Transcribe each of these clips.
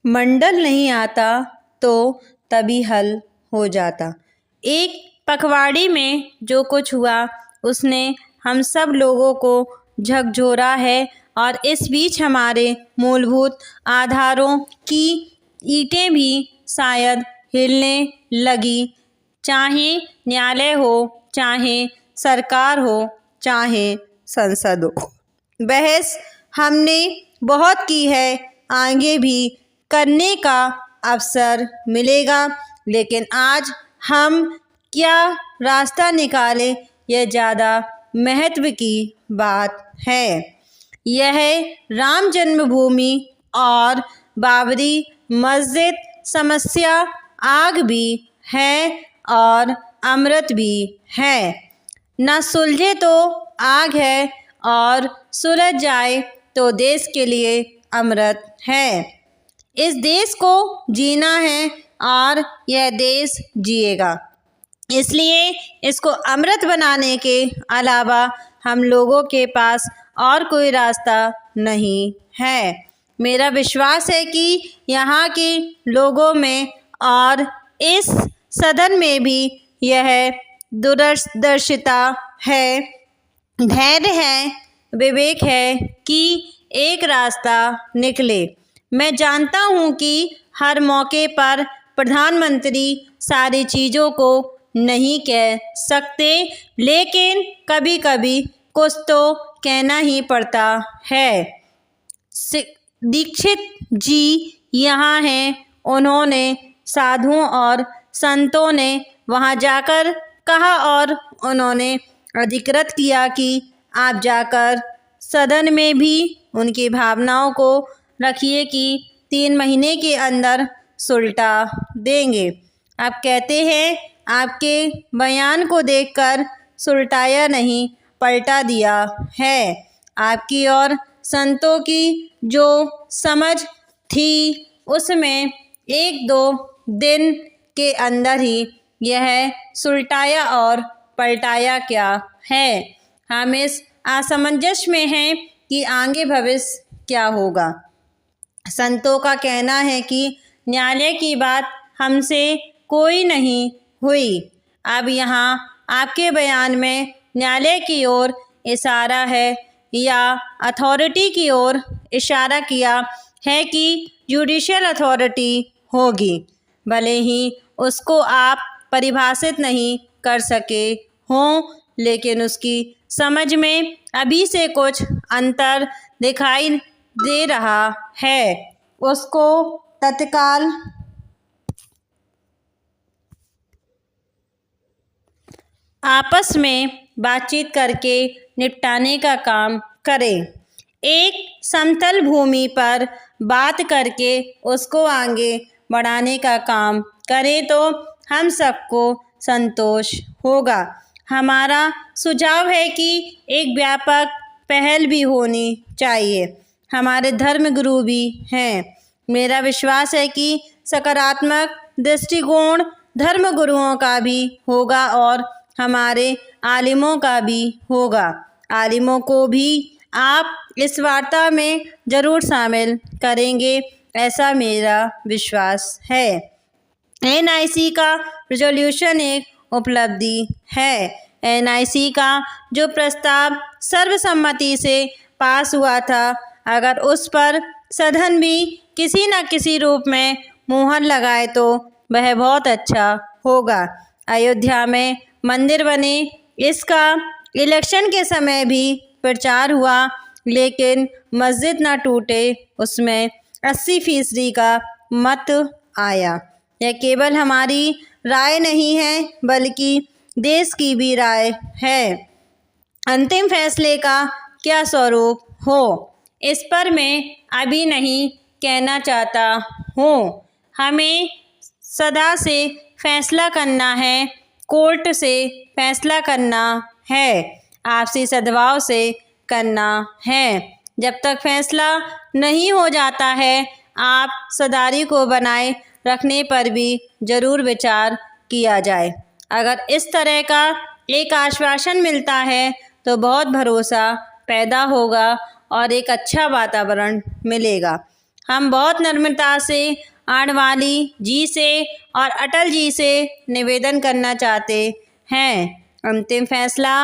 मंडल नहीं आता तो तभी हल हो जाता। एक पखवाड़ी में जो कुछ हुआ उसने हम सब लोगों को झकझोरा है और इस बीच हमारे मूलभूत आधारों की ईंटें भी शायद हिलने लगी, चाहे न्यायालय हो, चाहे सरकार हो, चाहे संसद हो। बहस हमने बहुत की है, आगे भी करने का अवसर मिलेगा, लेकिन आज हम क्या रास्ता निकालें यह ज़्यादा महत्व की बात है। यह राम जन्मभूमि और बाबरी मस्जिद समस्या आग भी है और अमृत भी है। न सुलझे तो आग है और सुलझ जाए तो देश के लिए अमृत है। इस देश को जीना है और यह देश जिएगा, इसलिए इसको अमृत बनाने के अलावा हम लोगों के पास और कोई रास्ता नहीं है। मेरा विश्वास है कि यहाँ के लोगों में और इस सदन में भी यह दूरदर्शिता है, धैर्य है, विवेक है कि एक रास्ता निकले। मैं जानता हूँ कि हर मौके पर प्रधानमंत्री सारी चीज़ों को नहीं कह सकते, लेकिन कभी कभी कुछ तो कहना ही पड़ता है। दीक्षित जी यहाँ हैं, उन्होंने साधुओं और संतों ने वहाँ जाकर कहा और उन्होंने अधिकृत किया कि आप जाकर सदन में भी उनकी भावनाओं को रखिए कि 3 महीने के अंदर सुलटा देंगे। आप कहते हैं आपके बयान को देखकर सुलटाया नहीं, पलटा दिया है। आपकी और संतों की जो समझ थी उसमें 1-2 दिन के अंदर ही यह सुलटाया और पलटाया क्या है। हम इस असमंजस में हैं कि आगे भविष्य क्या होगा। संतों का कहना है कि न्यायालय की बात हमसे कोई नहीं हुई। अब यहाँ आपके बयान में न्यायालय की ओर इशारा है या अथॉरिटी की ओर इशारा किया है कि जुडिशियल अथॉरिटी होगी, भले ही उसको आप परिभाषित नहीं कर सके हों, लेकिन उसकी समझ में अभी से कुछ अंतर दिखाई दे रहा है। उसको तत्काल आपस में बातचीत करके निपटाने का काम करें। एक समतल भूमि पर बात करके उसको आगे बढ़ाने का काम करें तो हम सबको संतोष होगा। हमारा सुझाव है कि एक व्यापक पहल भी होनी चाहिए। हमारे धर्मगुरु भी हैं। मेरा विश्वास है कि सकारात्मक दृष्टिकोण धर्मगुरुओं का भी होगा और हमारे आलिमों का भी होगा। आलिमों को भी आप इस वार्ता में ज़रूर शामिल करेंगे, ऐसा मेरा विश्वास है। NIC का रिजोल्यूशन एक उपलब्धि है। NIC का जो प्रस्ताव सर्वसम्मति से पास हुआ था, अगर उस पर सदन भी किसी न किसी रूप में मुहर लगाए तो वह बहुत अच्छा होगा। अयोध्या में मंदिर बने, इसका इलेक्शन के समय भी प्रचार हुआ, लेकिन मस्जिद न टूटे उसमें 80% का मत आया। यह केवल हमारी राय नहीं है बल्कि देश की भी राय है। अंतिम फैसले का क्या स्वरूप हो इस पर मैं अभी नहीं कहना चाहता हूँ। हमें सदा से फैसला करना है, कोर्ट से फैसला करना है, आपसी सद्भाव से करना है। जब तक फैसला नहीं हो जाता है, आप सदारी को बनाए रखने पर भी ज़रूर विचार किया जाए। अगर इस तरह का एक आश्वासन मिलता है तो बहुत भरोसा पैदा होगा और एक अच्छा वातावरण मिलेगा। हम बहुत नम्रता से आडवाणी जी से और अटल जी से निवेदन करना चाहते हैं। अंतिम फैसला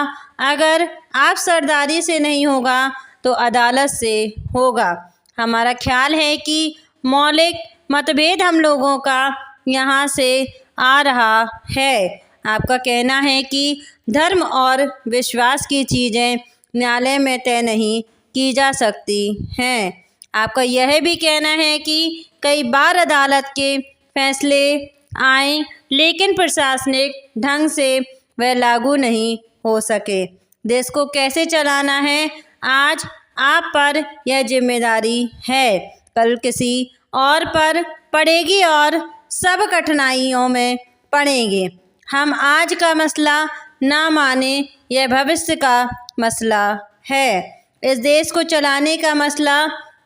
अगर आप सरदारी से नहीं होगा तो अदालत से होगा। हमारा ख्याल है कि मौलिक मतभेद हम लोगों का यहाँ से आ रहा है। आपका कहना है कि धर्म और विश्वास की चीज़ें न्यायालय में तय नहीं की जा सकती हैं। आपका यह भी कहना है कि कई बार अदालत के फैसले आए लेकिन प्रशासनिक ढंग से वह लागू नहीं हो सके। देश को कैसे चलाना है आज आप पर यह जिम्मेदारी है, कल किसी और पर पड़ेगी और सब कठिनाइयों में पड़ेंगे। हम आज का मसला ना माने यह भविष्य का मसला है। इस देश को चलाने का मसला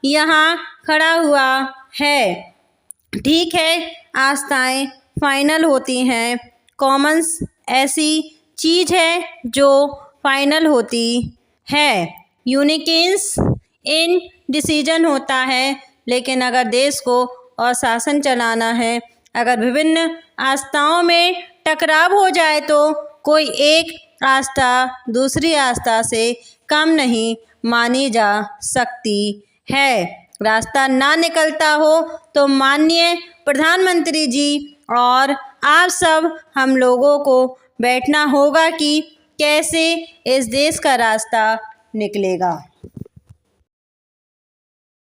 यहाँ खड़ा हुआ है। ठीक है, आस्थाएं फाइनल होती हैं, कॉमन्स ऐसी चीज़ है जो फाइनल होती है, यूनिकेंस इन डिसीजन होता है। लेकिन अगर देश को और शासन चलाना है, अगर विभिन्न आस्थाओं में टकराव हो जाए तो कोई एक आस्था दूसरी आस्था से कम नहीं मानी जा सकती है। रास्ता ना निकलता हो तो माननीय प्रधानमंत्री जी और आप सब हम लोगों को बैठना होगा कि कैसे इस देश का रास्ता निकलेगा।